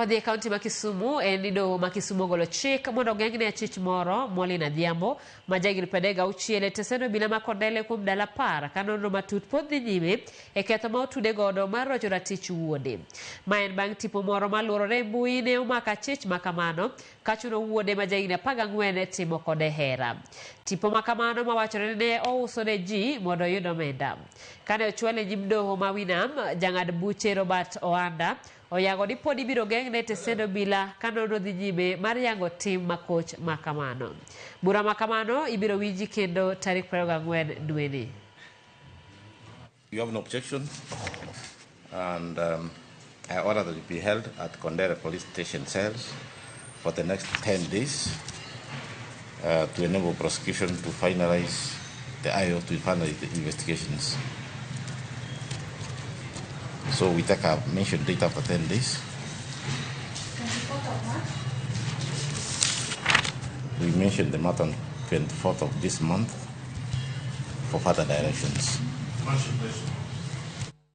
Odhi e kaunti ma Kisumu en doho ma Kisumu ogolo chik mondo ogeng'ne achich moro Molly Adhiambo ma jahigni 36 teseno obila ma Kondele kuom dala par ka nonro matut pod dhi nyime e ketho ma otude godo mar rocho ratich wuode. Ma en bang' tipo moro maluorore e mbui ne omako achich ma kamano ka chuno wuode ma jahigni 14 timo kode hera. Tipo ma kamano mawachore ne ouso ne ji mondo oyud omenda. Kane ochwal e nyim doho ma Winam, jang'ad buche Robert Oanda oyango ni pod ibiro geng'ne tesendo bila ka nonro dhi nyime mar yango tim makoch ma kamano. Bura ma kamano ibiro winji kendo tarik 24 dwe ni. You have no objection, and I order that it be held at Kondere police station cells for the next 10 days to enable prosecution to finalize the investigations. So we take a mentioned date after 10 days. We mentioned the matter on 24th of this month for further directions.